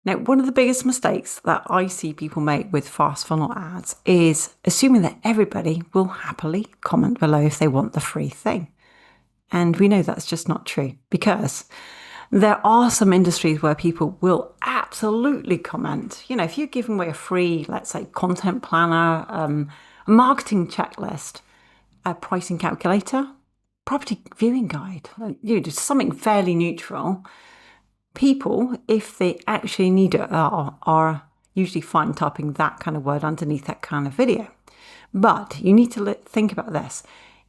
Now, one of the biggest mistakes that I see people make with fast funnel ads is assuming that everybody will happily comment below if they want the free thing. And we know that's just not true, because there are some industries where people will absolutely comment. You know, if you're giving away a free, let's say, content planner, a marketing checklist, a pricing calculator, property viewing guide, just something fairly neutral, people, if they actually need it, are usually fine typing that kind of word underneath that kind of video. But you need to think about this.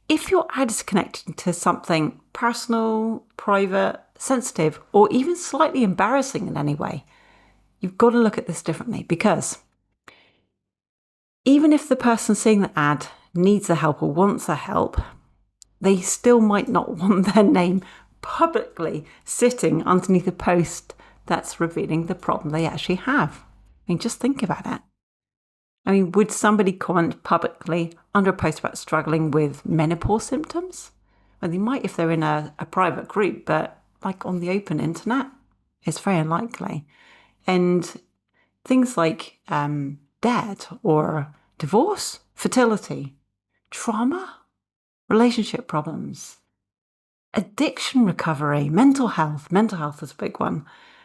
If your ad is connected to something personal, private, sensitive, or even slightly embarrassing in any way, you've got to look at this differently, because even if the person seeing the ad needs the help or wants the help, they still might not want their name publicly sitting underneath a post that's revealing the problem they actually have. I mean, just think about it. I mean, would somebody comment publicly under a post about struggling with menopause symptoms? Well, they might if they're in a private group, but like on the open internet, it's very unlikely. And things like debt or divorce, fertility, trauma, relationship problems, addiction recovery, mental health is a big one,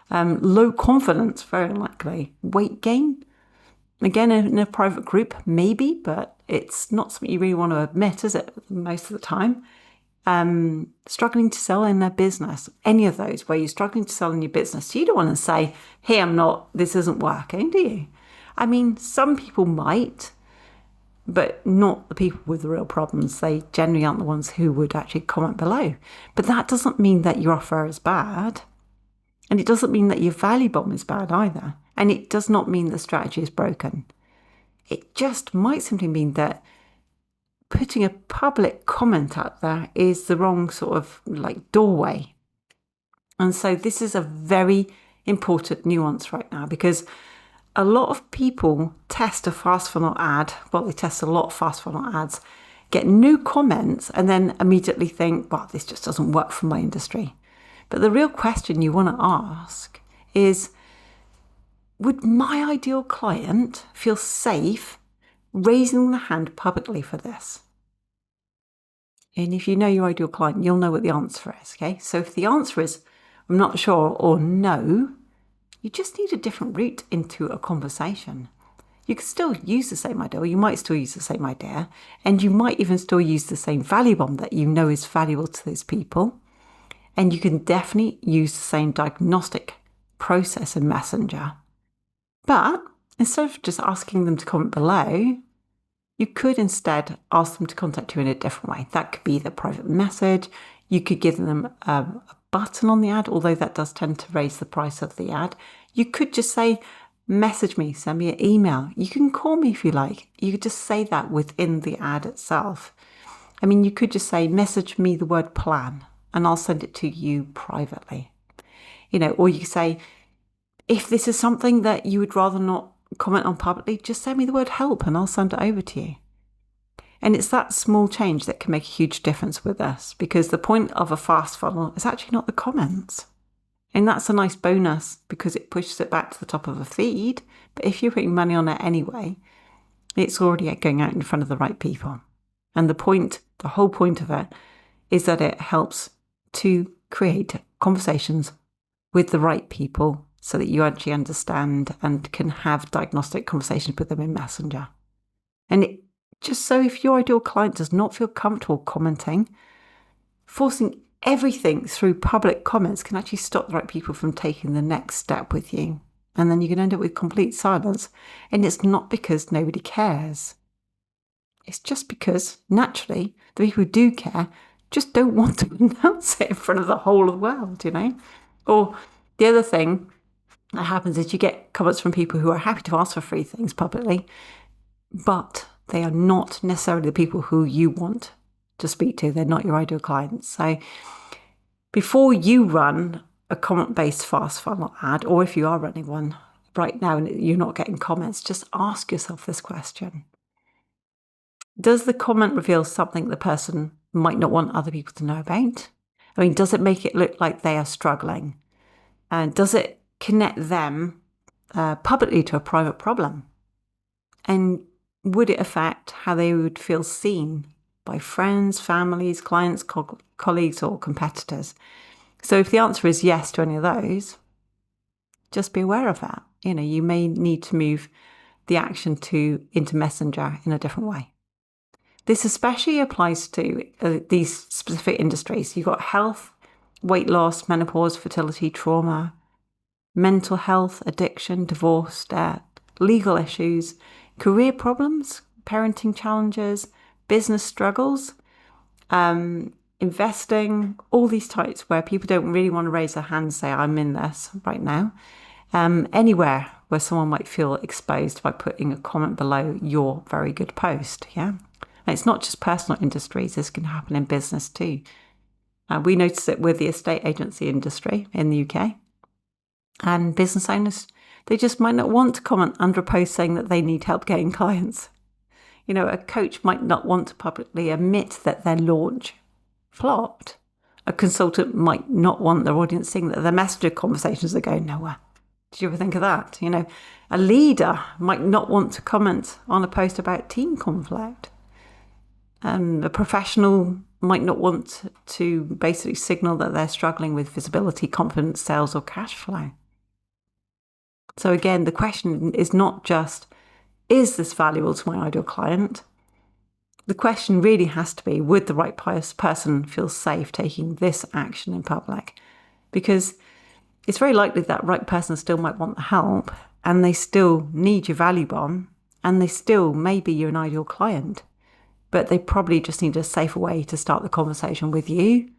low confidence, very unlikely, weight gain, again in a private group, maybe, but it's not something you really want to admit, is it, most of the time. Struggling to sell in their business, any of those where you're struggling to sell in your business, you don't want to say, hey, this isn't working, do you? I mean, some people might, but not the people with the real problems. They generally aren't the ones who would actually comment below. But that doesn't mean that your offer is bad. And it doesn't mean that your value bomb is bad either. And it does not mean the strategy is broken. It just might simply mean that putting a public comment out there is the wrong sort of like doorway. And so this is a very important nuance right now, because a lot of people test a fast funnel ad. Well, they test a lot of fast funnel ads, get new comments, and then immediately think, well, this just doesn't work for my industry. But the real question you want to ask is, would my ideal client feel safe raising the hand publicly for this? And if you know your ideal client, you'll know what the answer is, okay? So if the answer is, I'm not sure, or no, you just need a different route into a conversation. You can still use the same idea, or you might still use the same idea, and you might even still use the same value bomb that you know is valuable to those people. And you can definitely use the same diagnostic process in Messenger. But instead of just asking them to comment below, you could instead ask them to contact you in a different way. That could be the private message. You could give them a button on the ad, although that does tend to raise the price of the ad. You could just say, message me, send me an email. You can call me if you like. You could just say that within the ad itself. I mean, you could just say, message me the word plan, and I'll send it to you privately. You know, or you say, if this is something that you would rather not comment on publicly, just send me the word help and I'll send it over to you. And it's that small change that can make a huge difference with us, because the point of a fast funnel is actually not the comments. And that's a nice bonus because it pushes it back to the top of a feed. But if you're putting money on it anyway, it's already going out in front of the right people. And the whole point of it is that it helps to create conversations with the right people so that you actually understand and can have diagnostic conversations with them in Messenger. And just so if your ideal client does not feel comfortable commenting, forcing everything through public comments can actually stop the right people from taking the next step with you. And then you can end up with complete silence. And it's not because nobody cares. It's just because, naturally, the people who do care just don't want to announce it in front of the whole of the world, you know? Or the other thing that happens is you get comments from people who are happy to ask for free things publicly, but they are not necessarily the people who you want to speak to. They're not your ideal clients. So before you run a comment-based fast funnel ad, or if you are running one right now and you're not getting comments, just ask yourself this question. Does the comment reveal something the person might not want other people to know about? I mean, does it make it look like they are struggling? And does it connect them publicly to a private problem? And would it affect how they would feel seen by friends, families, clients, colleagues, or competitors? So if the answer is yes to any of those, just be aware of that. You may need to move the action into Messenger in a different way. This especially applies to these specific industries. You've got health, weight loss, menopause, fertility, trauma, mental health, addiction, divorce, debt, legal issues, career problems, parenting challenges, business struggles, investing, all these types where people don't really want to raise their hand and say, I'm in this right now. Anywhere where someone might feel exposed by putting a comment below your very good post. Yeah. And it's not just personal industries. This can happen in business too. We notice it with the estate agency industry in the UK. And business owners, they just might not want to comment under a post saying that they need help getting clients. A coach might not want to publicly admit that their launch flopped. A consultant might not want their audience seeing that their messenger conversations are going nowhere. Did you ever think of that? A leader might not want to comment on a post about team conflict. A professional might not want to basically signal that they're struggling with visibility, confidence, sales, or cash flow. So again, the question is not just, is this valuable to my ideal client? The question really has to be, would the right person feel safe taking this action in public? Because it's very likely that right person still might want the help, and they still need your value bomb, and they still may be an ideal client, but they probably just need a safer way to start the conversation with you.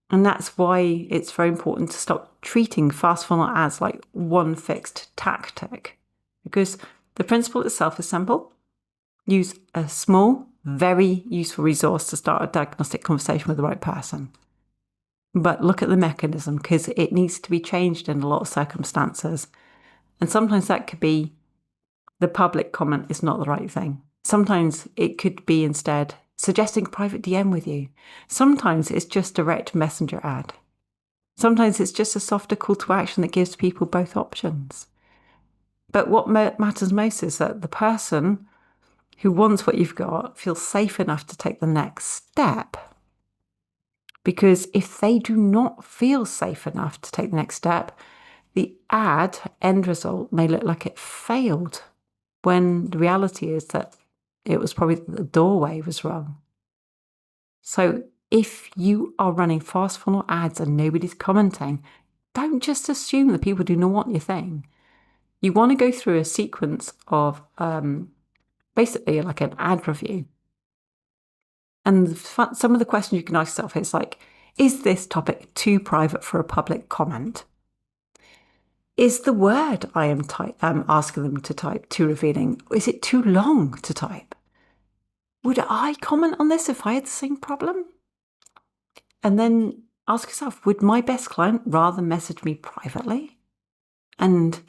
And that's why it's very important to stop treating fast funnel ads like one fixed tactic, because the principle itself is simple. Use a small, very useful resource to start a diagnostic conversation with the right person. But look at the mechanism, because it needs to be changed in a lot of circumstances. And sometimes that could be the public comment is not the right thing. Sometimes it could be instead suggesting a private DM with you. Sometimes it's just direct messenger ad. Sometimes it's just a softer call to action that gives people both options. But what matters most is that the person who wants what you've got feels safe enough to take the next step. Because if they do not feel safe enough to take the next step, the ad end result may look like it failed, when the reality is that it was probably the doorway was wrong. So if you are running fast funnel ads and nobody's commenting, don't just assume that people do not want your thing. You want to go through a sequence of basically like an ad review. And some of the questions you can ask yourself is like, is this topic too private for a public comment? Is the word I am asking them to type too revealing? Is it too long to type? Would I comment on this if I had the same problem? And then ask yourself, would my best client rather message me privately? And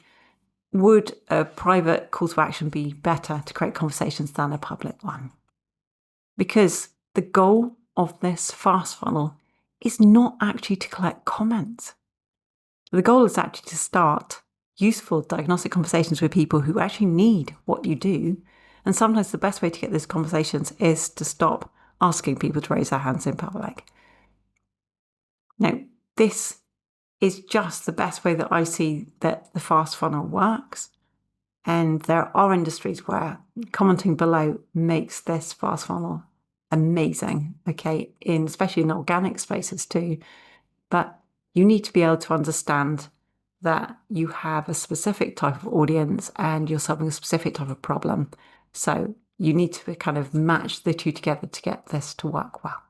would a private call to action be better to create conversations than a public one? Because the goal of this fast funnel is not actually to collect comments. The goal is actually to start useful diagnostic conversations with people who actually need what you do. And sometimes the best way to get those conversations is to stop asking people to raise their hands in public. Now, this is just the best way that I see that the fast funnel works. And there are industries where commenting below makes this fast funnel amazing, okay, especially in organic spaces too. But you need to be able to understand that you have a specific type of audience and you're solving a specific type of problem. So you need to kind of match the two together to get this to work well.